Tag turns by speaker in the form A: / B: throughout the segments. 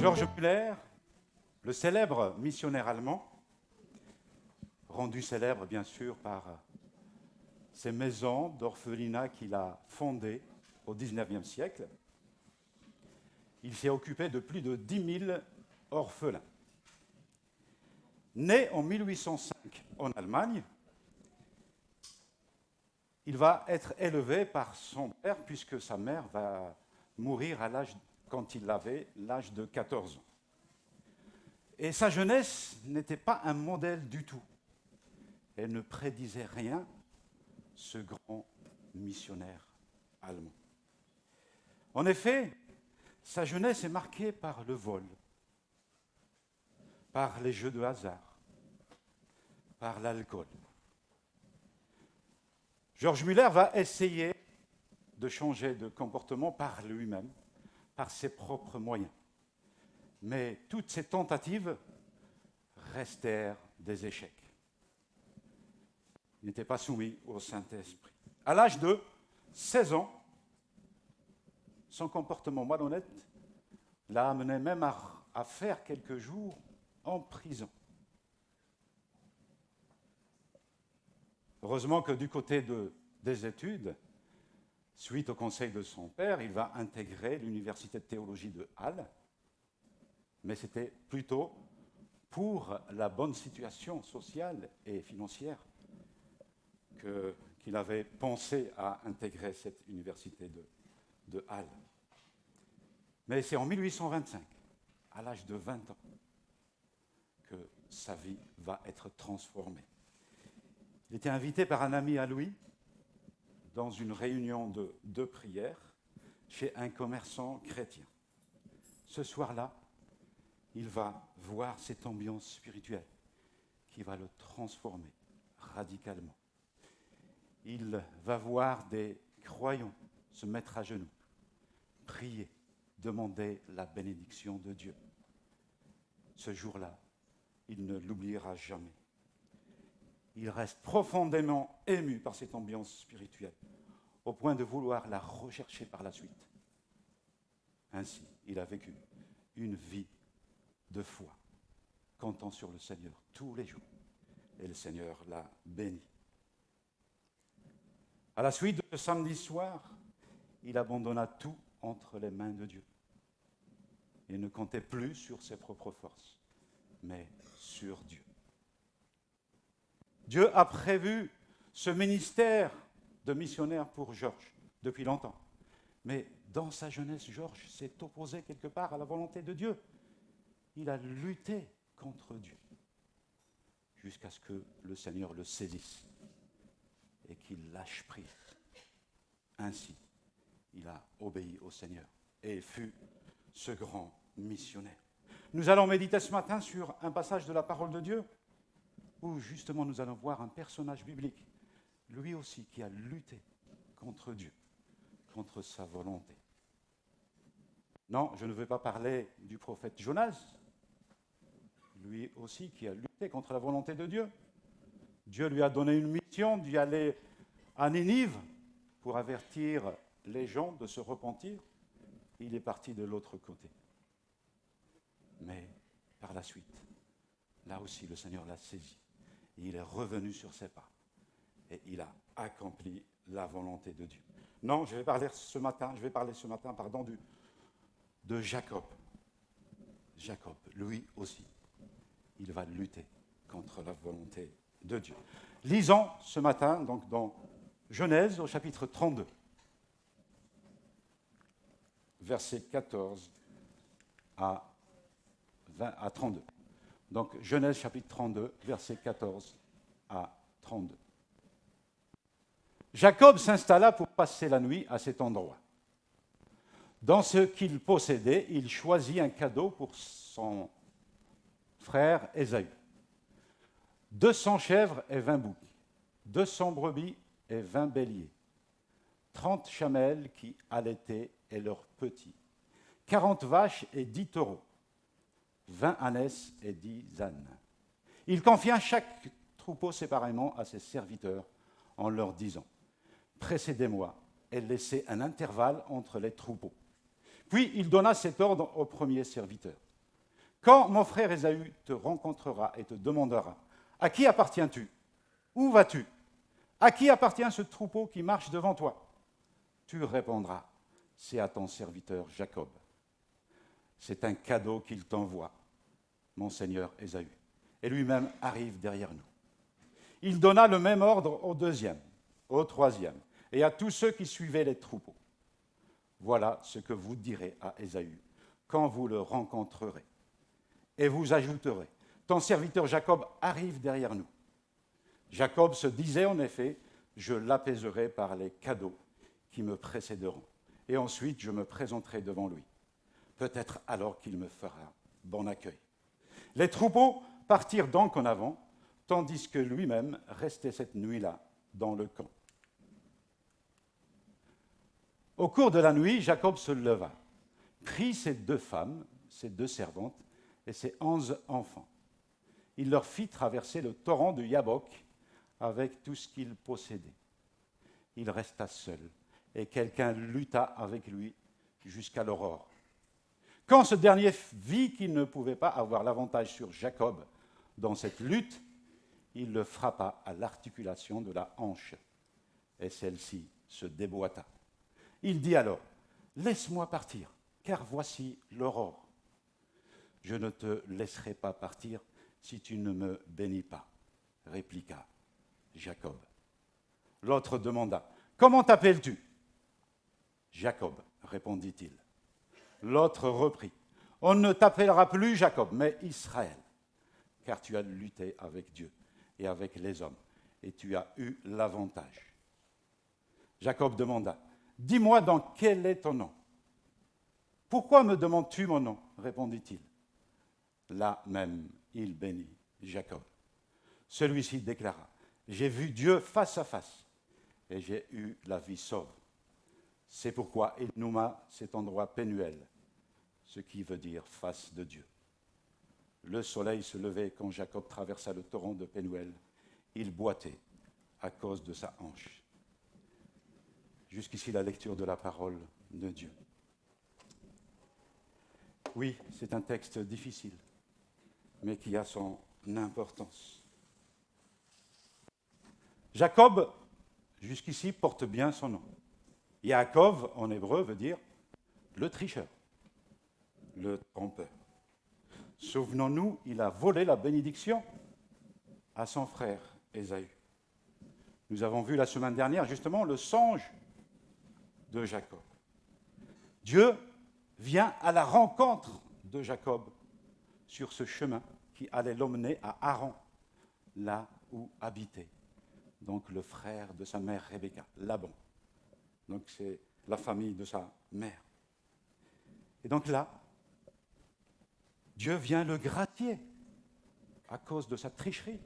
A: Georges Müller, le célèbre missionnaire allemand, rendu célèbre bien sûr par ces maisons d'orphelinat qu'il a fondées au XIXe siècle, il s'est occupé de plus de 10 000 orphelins. Né en 1805 en Allemagne, il va être élevé par son père puisque sa mère va mourir quand il avait l'âge de 14 ans. Et sa jeunesse n'était pas un modèle du tout. Elle ne prédisait rien, ce grand missionnaire allemand. En effet, sa jeunesse est marquée par le vol, par les jeux de hasard, par l'alcool. Georges Müller va essayer de changer de comportement par lui-même, par ses propres moyens. Mais toutes ces tentatives restèrent des échecs. Il n'était pas soumis au Saint-Esprit. À l'âge de 16 ans, son comportement malhonnête l'a amené même à faire quelques jours en prison. Heureusement que du côté des études, suite au conseil de son père, il va intégrer l'université de théologie de Halle, mais c'était plutôt pour la bonne situation sociale et financière qu'il avait pensé à intégrer cette université de Halle. Mais c'est en 1825, à l'âge de 20 ans, que sa vie va être transformée. Il était invité par un ami à lui dans une réunion de prière chez un commerçant chrétien. Ce soir-là, il va voir cette ambiance spirituelle qui va le transformer radicalement. Il va voir des croyants se mettre à genoux, prier, demander la bénédiction de Dieu. Ce jour-là, il ne l'oubliera jamais. Il reste profondément ému par cette ambiance spirituelle, au point de vouloir la rechercher par la suite. Ainsi, il a vécu une vie de foi, comptant sur le Seigneur tous les jours. Et le Seigneur l'a béni. À la suite de ce samedi soir, il abandonna tout entre les mains de Dieu. Il ne comptait plus sur ses propres forces, mais sur Dieu. Dieu a prévu ce ministère de missionnaire pour Georges depuis longtemps. Mais dans sa jeunesse, Georges s'est opposé quelque part à la volonté de Dieu. Il a lutté contre Dieu jusqu'à ce que le Seigneur le saisisse et qu'il lâche prise. Ainsi, il a obéi au Seigneur et fut ce grand missionnaire. Nous allons méditer ce matin sur un passage de la parole de Dieu où justement nous allons voir un personnage biblique, lui aussi qui a lutté contre Dieu, contre sa volonté. Non, je ne veux pas parler du prophète Jonas, lui aussi qui a lutté contre la volonté de Dieu. Dieu lui a donné une mission d'y aller à Ninive pour avertir les gens de se repentir. Il est parti de l'autre côté. Mais par la suite, là aussi le Seigneur l'a saisi. Et il est revenu sur ses pas. Et il a accompli la volonté de Dieu. Non, je vais parler ce matin de Jacob. Jacob, lui aussi, il va lutter contre la volonté de Dieu. Lisons ce matin donc dans Genèse au chapitre 32, versets 14 à 32. Donc Genèse chapitre 32, versets 14 à 32. Jacob s'installa pour passer la nuit à cet endroit. Dans ce qu'il possédait, il choisit un cadeau pour son frère Ésaü. 200 chèvres et 20 boucs, 200 brebis et 20 béliers, 30 chamelles qui allaitaient et leurs petits, 40 vaches et 10 taureaux, 20 ânesses et 10 ânes. Il confia chaque troupeau séparément à ses serviteurs en leur disant « Précédez-moi » et laissez un intervalle entre les troupeaux. Puis il donna cet ordre au premier serviteur Quand mon frère Ésaü te rencontrera et te demandera, à qui appartiens-tu? Où vas-tu? À qui appartient ce troupeau qui marche devant toi? Tu répondras, c'est à ton serviteur Jacob. C'est un cadeau qu'il t'envoie, mon seigneur Ésaü. Et lui-même arrive derrière nous. Il donna le même ordre au deuxième, au troisième, et à tous ceux qui suivaient les troupeaux. Voilà ce que vous direz à Ésaü quand vous le rencontrerez. Et vous ajouterez, ton serviteur Jacob arrive derrière nous. Jacob se disait en effet, je l'apaiserai par les cadeaux qui me précéderont, et ensuite je me présenterai devant lui. Peut-être alors qu'il me fera bon accueil. Les troupeaux partirent donc en avant, tandis que lui-même restait cette nuit-là dans le camp. Au cours de la nuit, Jacob se leva, prit ses 2 femmes, ses 2 servantes et ses 11 enfants. Il leur fit traverser le torrent du Yabok avec tout ce qu'il possédait. Il resta seul, et quelqu'un lutta avec lui jusqu'à l'aurore. Quand ce dernier vit qu'il ne pouvait pas avoir l'avantage sur Jacob dans cette lutte, il le frappa à l'articulation de la hanche, et celle-ci se déboîta. Il dit alors, « Laisse-moi partir, car voici l'aurore. Je ne te laisserai pas partir si tu ne me bénis pas, » répliqua Jacob. L'autre demanda, « Comment t'appelles-tu » ? Jacob, répondit-il. L'autre reprit, « On ne t'appellera plus Jacob, mais Israël, car tu as lutté avec Dieu et avec les hommes, et tu as eu l'avantage. » Jacob demanda, « Dis-moi donc quel est ton nom ?»« Pourquoi me demandes-tu mon nom ?» répondit-il. Là même, il bénit Jacob. Celui-ci déclara, « J'ai vu Dieu face à face, et j'ai eu la vie sauve. C'est pourquoi il nomma cet endroit Pénuel, ce qui veut dire face de Dieu. » Le soleil se levait quand Jacob traversa le torrent de Pénuel. Il boitait à cause de sa hanche. Jusqu'ici la lecture de la parole de Dieu. Oui, c'est un texte difficile, mais qui a son importance. Jacob, jusqu'ici, porte bien son nom. Yaakov, en hébreu, veut dire le tricheur, le trompeur. Souvenons-nous, il a volé la bénédiction à son frère Ésaü. Nous avons vu la semaine dernière, justement, le songe de Jacob. Dieu vient à la rencontre de Jacob sur ce chemin qui allait l'emmener à Haran, là où habitait donc le frère de sa mère Rebecca, Laban. Donc c'est la famille de sa mère. Et donc là, Dieu vient le gratier à cause de sa tricherie.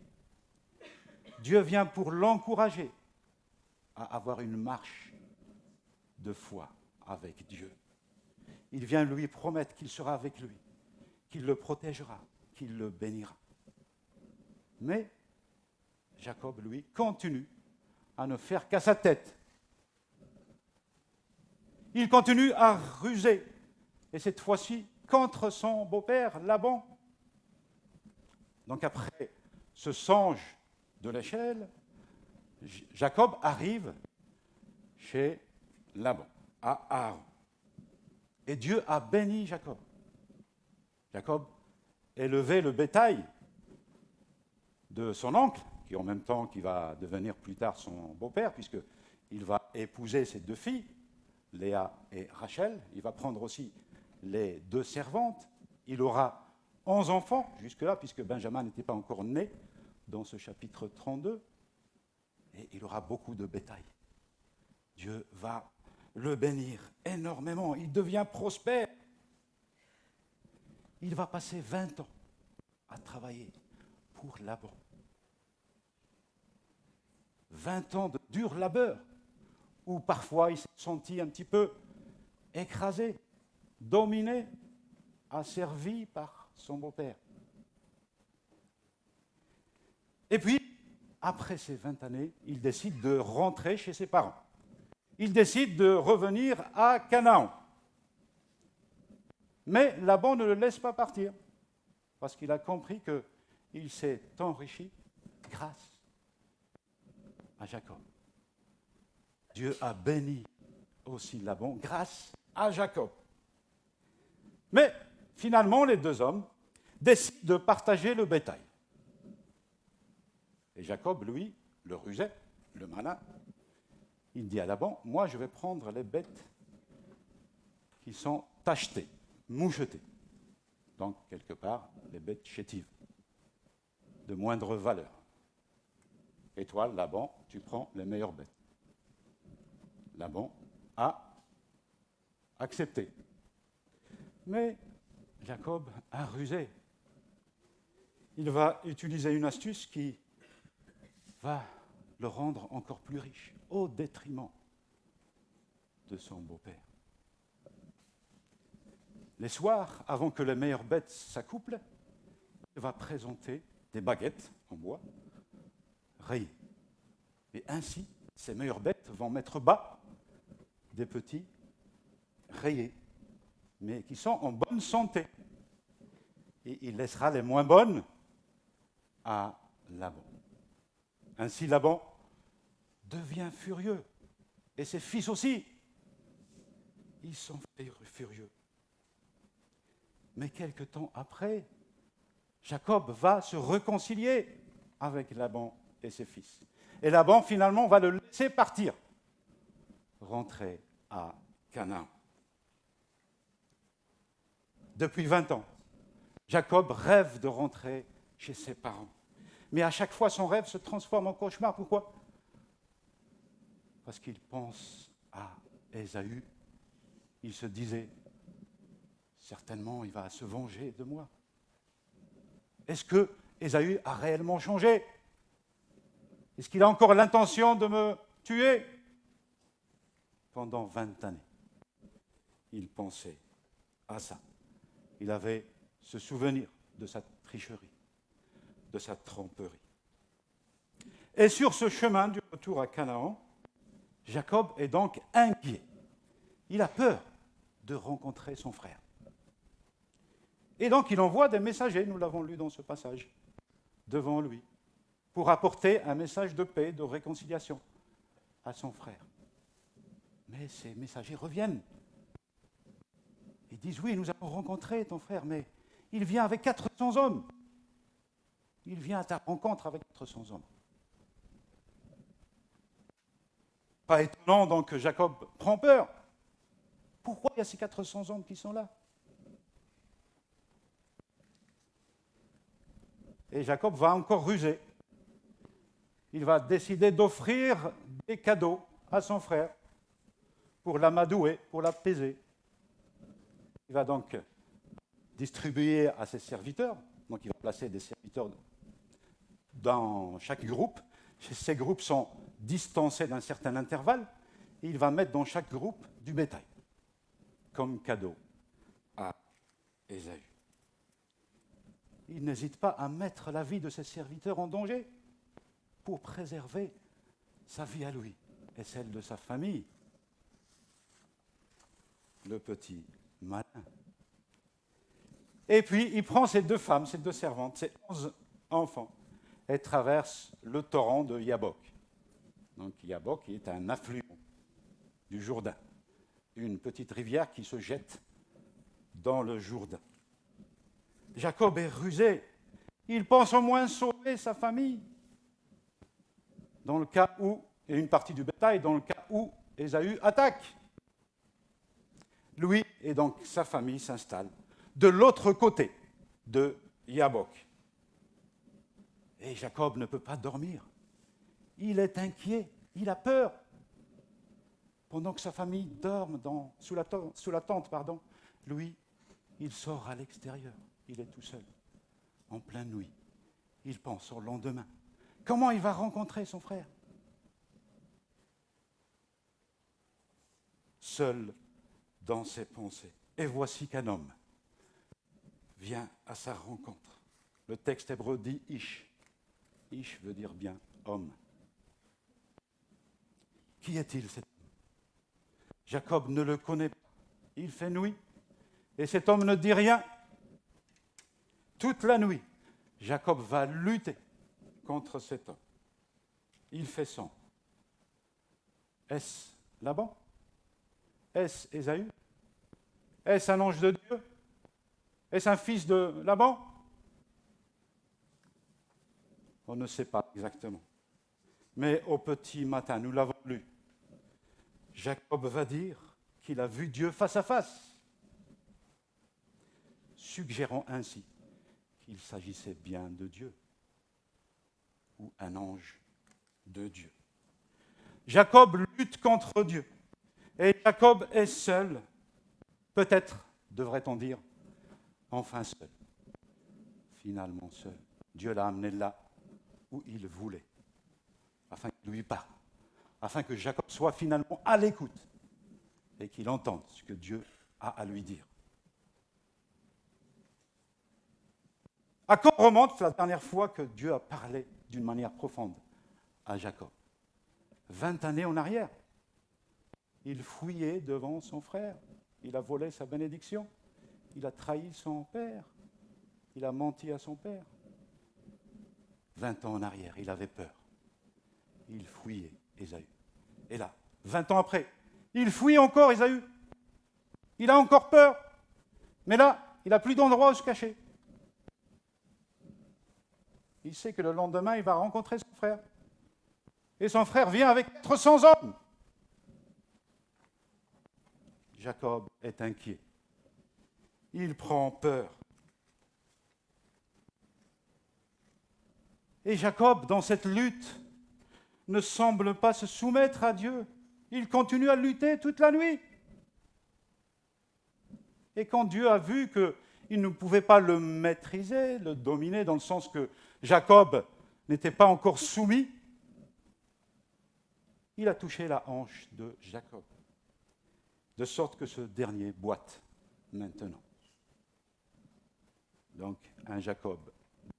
A: Dieu vient pour l'encourager à avoir une marche de foi avec Dieu. Il vient lui promettre qu'il sera avec lui, qu'il le protégera, qu'il le bénira. Mais Jacob, lui, continue à ne faire qu'à sa tête. Il continue à ruser, et cette fois-ci contre son beau-père, Laban. Donc après ce songe de l'échelle, Jacob arrive chez Laban, à Haran. Et Dieu a béni Jacob. Jacob élevait le bétail de son oncle, qui en même temps qui va devenir plus tard son beau-père, puisqu'il va épouser ses 2 filles, Léa et Rachel. Il va prendre aussi les 2 servantes. Il aura 11 enfants jusque-là, puisque Benjamin n'était pas encore né dans ce chapitre 32. Et il aura beaucoup de bétail. Dieu va le bénir énormément. Il devient prospère. Il va passer 20 ans à travailler pour Laban. 20 ans de dur labeur, où parfois il s'est senti un petit peu écrasé, dominé, asservi par son beau-père. Et puis, après ces 20 années, il décide de rentrer chez ses parents. Il décide de revenir à Canaan. Mais Laban ne le laisse pas partir. parce qu'il a compris qu'il s'est enrichi grâce à Jacob. Dieu a béni aussi Laban grâce à Jacob. Mais finalement, les deux hommes décident de partager le bétail. Et Jacob, lui, le rusé, le malin, il dit à Laban, moi je vais prendre les bêtes qui sont tachetées, mouchetées. Donc, quelque part, les bêtes chétives, de moindre valeur. Et toi, Laban, tu prends les meilleures bêtes. Laban a accepté. Mais Jacob a rusé. Il va utiliser une astuce qui va le rendre encore plus riche, au détriment de son beau-père. Les soirs, avant que les meilleures bêtes s'accouplent, il va présenter des baguettes en bois rayées. Et ainsi, ces meilleures bêtes vont mettre bas des petits rayés, mais qui sont en bonne santé. Et il laissera les moins bonnes à Laban. Ainsi, Laban devient furieux. Et ses fils aussi. Ils sont furieux. Mais quelque temps après, Jacob va se réconcilier avec Laban et ses fils. Et Laban, finalement, va le laisser partir, rentrer à Canaan. Depuis 20 ans, Jacob rêve de rentrer chez ses parents. Mais à chaque fois, son rêve se transforme en cauchemar. Pourquoi ? Parce qu'il pense à Ésaü. Il se disait, certainement, il va se venger de moi. Est-ce que Ésaü a réellement changé ? Est-ce qu'il a encore l'intention de me tuer ? Pendant 20 années, il pensait à ça. Il avait ce souvenir de sa tricherie, de sa tromperie. Et sur ce chemin du retour à Canaan, Jacob est donc inquiet. Il a peur de rencontrer son frère. Et donc il envoie des messagers, nous l'avons lu dans ce passage, devant lui, pour apporter un message de paix, de réconciliation à son frère. Mais ces messagers reviennent. Ils disent, oui, nous avons rencontré ton frère, mais il vient avec 400 hommes. Il vient à ta rencontre avec 400 hommes. Pas étonnant donc que Jacob prend peur. Pourquoi il y a ces 400 hommes qui sont là ? Et Jacob va encore ruser. Il va décider d'offrir des cadeaux à son frère pour l'amadouer, pour l'apaiser. Il va donc distribuer à ses serviteurs, donc il va placer des serviteurs dans chaque groupe. Ces groupes sont distancés d'un certain intervalle, et il va mettre dans chaque groupe du bétail, comme cadeau à Ésaü. Il n'hésite pas à mettre la vie de ses serviteurs en danger pour préserver sa vie à lui et celle de sa famille. Le petit malin. Et puis, il prend ses deux femmes, ses deux servantes, ses 11 enfants, et traverse le torrent de Yabok. Donc, Yabok est un affluent du Jourdain, une petite rivière qui se jette dans le Jourdain. Jacob est rusé. Il pense au moins sauver sa famille. Dans le cas où, et une partie du bétail, dans le cas où Ésaü attaque. Lui et donc sa famille s'installent de l'autre côté de Yabok. Et Jacob ne peut pas dormir. Il est inquiet, il a peur. Pendant que sa famille dorme sous la tente, lui, il sort à l'extérieur. Il est tout seul, en pleine nuit. Il pense au lendemain. Comment il va rencontrer son frère ? Seul dans ses pensées. Et voici qu'un homme vient à sa rencontre. Le texte hébreu dit « Ish ». Ish veut dire bien « homme ». Qui est-il cet homme ? Jacob ne le connaît pas. Il fait nuit. Et cet homme ne dit rien. toute la nuit, Jacob va lutter contre cet homme. Il fait sang. Est-ce Laban? Est-ce Ésaü? Est-ce un ange de Dieu? Est-ce un fils de Laban? On ne sait pas exactement. Mais au petit matin, nous l'avons lu, Jacob va dire qu'il a vu Dieu face à face, suggérant ainsi qu'il s'agissait bien de Dieu ou un ange de Dieu. Jacob lutte contre Dieu et Jacob est seul, peut-être devrait-on dire, enfin seul, finalement seul. Dieu l'a amené là où il voulait, afin qu'il lui parle, afin que Jacob soit finalement à l'écoute et qu'il entende ce que Dieu a à lui dire. À quand remonte la dernière fois que Dieu a parlé d'une manière profonde à Jacob? 20 années en arrière. Il fouillait devant son frère. Il a volé sa bénédiction. Il a trahi son père. Il a menti à son père. 20 ans en arrière, il avait peur. Il fouillait Ésaü. Et là, 20 ans après, il fouille encore Ésaü. Il a encore peur. Mais là, il n'a plus d'endroit où se cacher. Il sait que le lendemain, il va rencontrer son frère. Et son frère vient avec 400 hommes. Jacob est inquiet. Il prend peur. Et Jacob, dans cette lutte, ne semble pas se soumettre à Dieu. Il continue à lutter toute la nuit. Et quand Dieu a vu qu'il ne pouvait pas le maîtriser, le dominer, dans le sens que Jacob n'était pas encore soumis, il a touché la hanche de Jacob, de sorte que ce dernier boite maintenant. Donc, un Jacob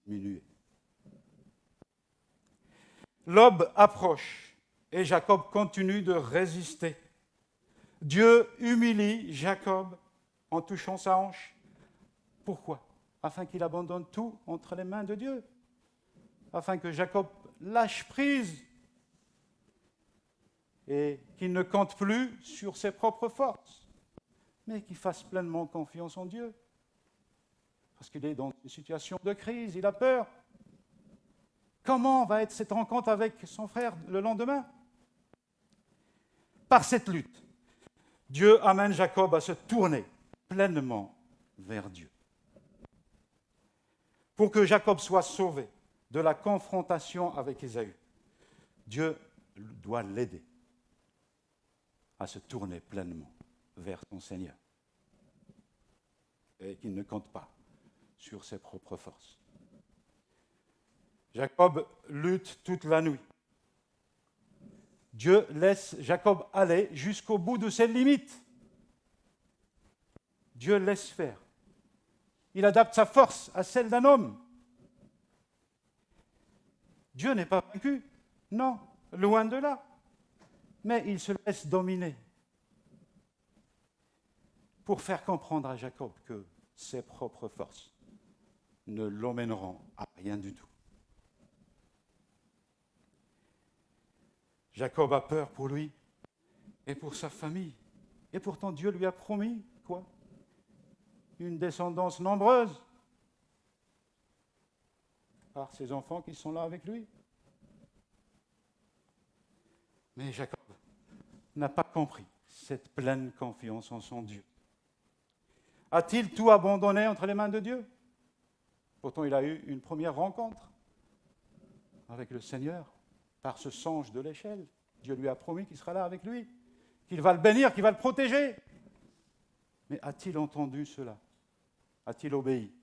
A: diminué. L'aube approche et Jacob continue de résister. Dieu humilie Jacob en touchant sa hanche. Pourquoi? Afin qu'il abandonne tout entre les mains de Dieu. Afin que Jacob lâche prise et qu'il ne compte plus sur ses propres forces, mais qu'il fasse pleinement confiance en Dieu. Parce qu'il est dans une situation de crise, il a peur. Comment va être cette rencontre avec son frère le lendemain? Par cette lutte, Dieu amène Jacob à se tourner pleinement vers Dieu. Pour que Jacob soit sauvé de la confrontation avec Ésaü, Dieu doit l'aider à se tourner pleinement vers son Seigneur et qu'il ne compte pas sur ses propres forces. Jacob lutte toute la nuit. Dieu laisse Jacob aller jusqu'au bout de ses limites. Dieu laisse faire. Il adapte sa force à celle d'un homme. Dieu n'est pas vaincu, non, loin de là. Mais il se laisse dominer pour faire comprendre à Jacob que ses propres forces ne l'emmèneront à rien du tout. Jacob a peur pour lui et pour sa famille. Et pourtant, Dieu lui a promis, quoi? Une descendance nombreuse par ses enfants qui sont là avec lui. Mais Jacob n'a pas compris cette pleine confiance en son Dieu. A-t-il tout abandonné entre les mains de Dieu? Pourtant, il a eu une première rencontre avec le Seigneur par ce songe de l'échelle. Dieu lui a promis qu'il sera là avec lui, qu'il va le bénir, qu'il va le protéger. Mais a-t-il entendu cela? A-t-il obéi?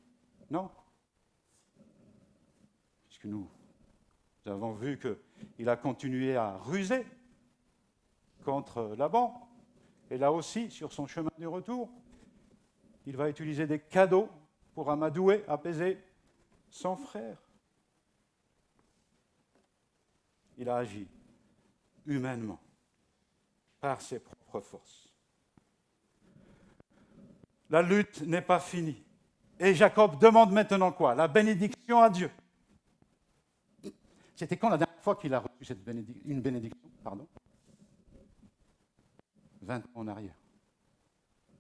A: Non. Puisque nous avons vu qu'il a continué à ruser contre Laban. Et là aussi, sur son chemin du retour, il va utiliser des cadeaux pour amadouer, apaiser son frère. Il a agi humainement, par ses propres forces. La lutte n'est pas finie. Et Jacob demande maintenant quoi? La bénédiction à Dieu. C'était quand la dernière fois qu'il a reçu une bénédiction? Pardon. 20 ans en arrière.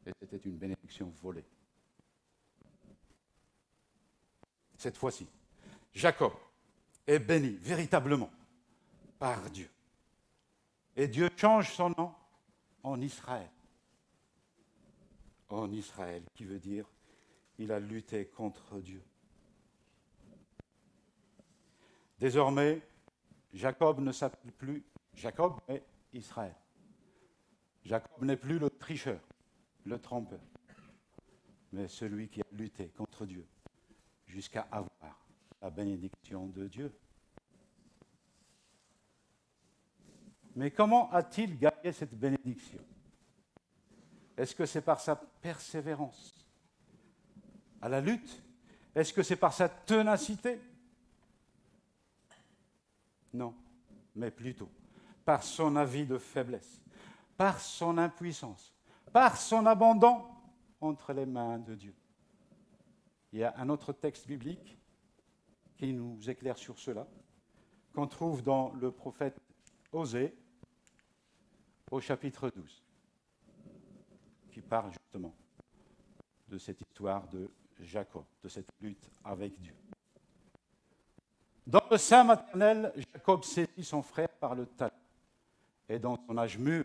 A: Et c'était une bénédiction volée. Cette fois-ci, Jacob est béni véritablement par Dieu. Et Dieu change son nom en Israël. En Israël, qui veut dire il a lutté contre Dieu. Désormais, Jacob ne s'appelle plus Jacob, mais Israël. Jacob n'est plus le tricheur, le trompeur, mais celui qui a lutté contre Dieu jusqu'à avoir la bénédiction de Dieu. Mais comment a-t-il gagné cette bénédiction? Est-ce que c'est par sa persévérance à la lutte? Est-ce que c'est par sa ténacité? Non, mais plutôt par son avis de faiblesse, par son impuissance, par son abandon entre les mains de Dieu. Il y a un autre texte biblique qui nous éclaire sur cela, qu'on trouve dans le prophète Osée, au chapitre 12, qui parle justement de cette histoire de Jacob, de cette lutte avec Dieu. Dans le sein maternel, Jacob saisit son frère par le talon, et dans son âge mûr,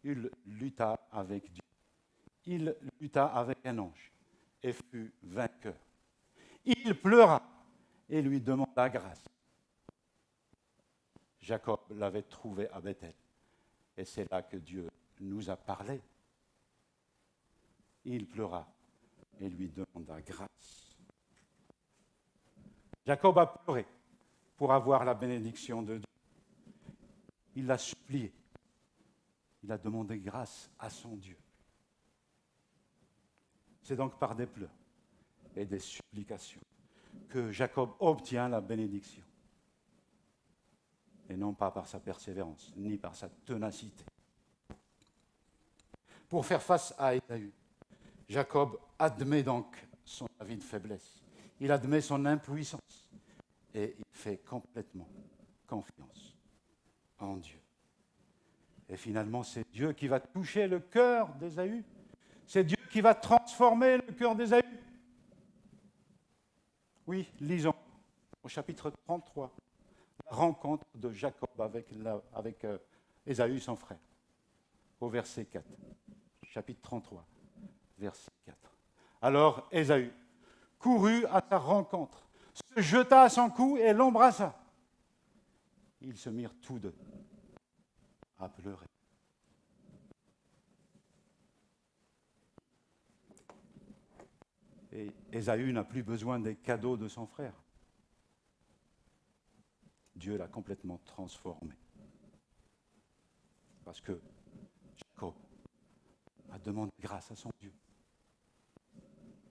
A: il lutta avec Dieu. Il lutta avec un ange et fut vainqueur. Il pleura et lui demanda grâce. Jacob l'avait trouvé à Bethel, et c'est là que Dieu nous a parlé. Il pleura et lui demanda grâce. Jacob a pleuré pour avoir la bénédiction de Dieu. Il l'a supplié. Il a demandé grâce à son Dieu. C'est donc par des pleurs et des supplications que Jacob obtient la bénédiction. Et non pas par sa persévérance, ni par sa ténacité. Pour faire face à Ésaü, Jacob admet donc son avis de faiblesse. Il admet son impuissance et il fait complètement confiance en Dieu. Et finalement, c'est Dieu qui va toucher le cœur d'Ésaü. C'est Dieu qui va transformer le cœur d'Ésaü. Oui, lisons au chapitre 33, la rencontre de Jacob avec Ésaü, son frère, au verset 4. Chapitre 33, verset 4. Alors Ésaü courut à sa rencontre, se jeta à son cou et l'embrassa. Ils se mirent tous deux à pleurer. Et Ésaü n'a plus besoin des cadeaux de son frère. Dieu l'a complètement transformé. Parce que Jacob a demandé grâce à son Dieu.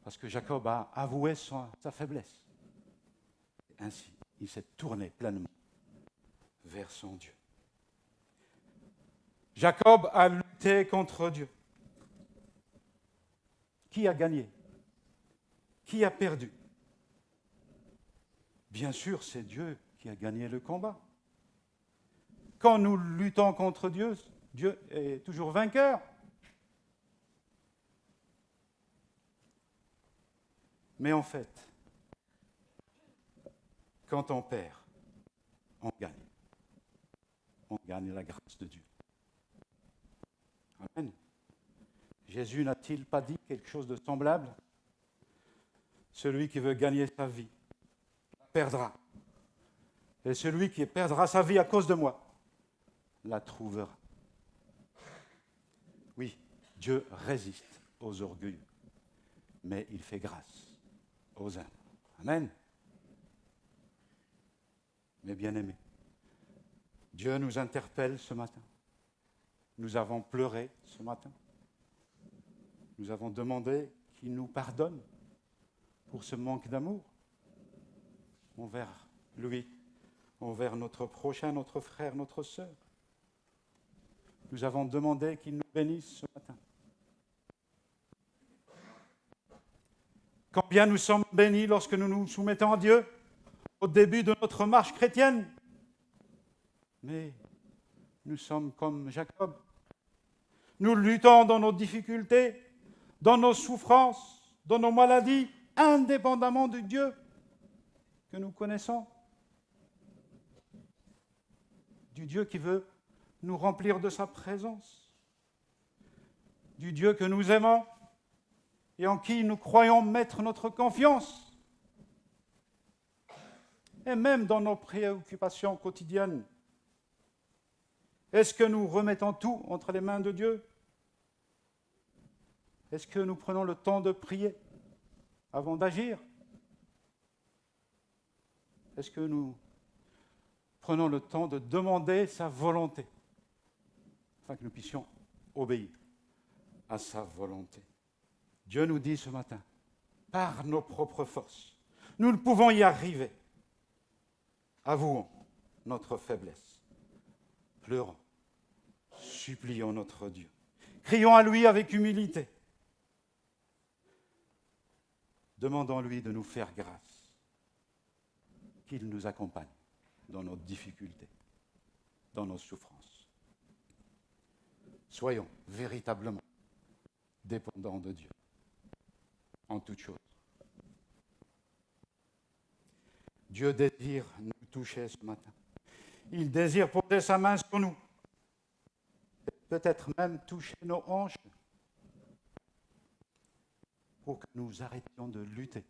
A: Parce que Jacob a avoué sa faiblesse. Et ainsi, il s'est tourné pleinement vers son Dieu. Jacob a lutté contre Dieu. Qui a gagné? Qui a perdu? Bien sûr, c'est Dieu qui a gagné le combat. Quand nous luttons contre Dieu, Dieu est toujours vainqueur. Mais en fait, quand on perd, on gagne. On gagne la grâce de Dieu. Amen. Jésus n'a-t-il pas dit quelque chose de semblable? Celui qui veut gagner sa vie la perdra. Et celui qui perdra sa vie à cause de moi la trouvera. Oui, Dieu résiste aux orgueilleux, mais il fait grâce aux humbles. Amen. Mes bien-aimés, Dieu nous interpelle ce matin. Nous avons pleuré ce matin. Nous avons demandé qu'il nous pardonne pour ce manque d'amour envers lui, envers notre prochain, notre frère, notre sœur. Nous avons demandé qu'il nous bénisse ce matin. Combien nous sommes bénis lorsque nous nous soumettons à Dieu au début de notre marche chrétienne. Mais nous sommes comme Jacob. Nous luttons dans nos difficultés, dans nos souffrances, dans nos maladies, indépendamment du Dieu que nous connaissons. Du Dieu qui veut nous remplir de sa présence. Du Dieu que nous aimons et en qui nous croyons mettre notre confiance. Et même dans nos préoccupations quotidiennes. Est-ce que nous remettons tout entre les mains de Dieu? Est-ce que nous prenons le temps de prier avant d'agir? Est-ce que nous prenons le temps de demander sa volonté afin que nous puissions obéir à sa volonté? Dieu nous dit ce matin, par nos propres forces, nous ne pouvons y arriver. Avouons notre faiblesse. Pleurons, supplions notre Dieu. Crions à lui avec humilité. Demandons-lui de nous faire grâce, qu'il nous accompagne dans nos difficultés, dans nos souffrances. Soyons véritablement dépendants de Dieu en toutes choses. Dieu désire nous toucher ce matin. Il désire poser sa main sur nous. Peut-être même toucher nos hanches pour que nous arrêtions de lutter,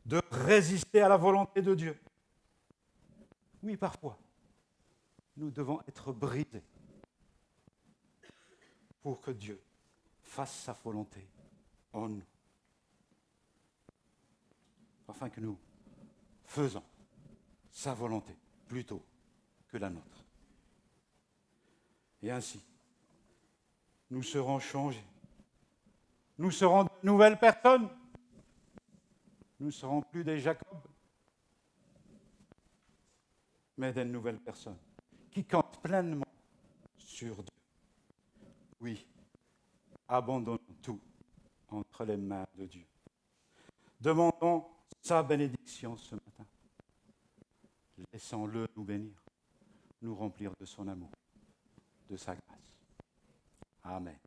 A: de résister à la volonté de Dieu. Oui, parfois, nous devons être brisés pour que Dieu fasse sa volonté en nous, afin que nous faisons sa volonté plutôt que la nôtre. Et ainsi, nous serons changés. Nous serons de nouvelles personnes. Nous ne serons plus des Jacob, mais des nouvelles personnes qui comptent pleinement sur Dieu. Oui, abandonnons tout entre les mains de Dieu. Demandons sa bénédiction ce matin. Laissons-le nous bénir, nous remplir de son amour, de sa grâce. Amen.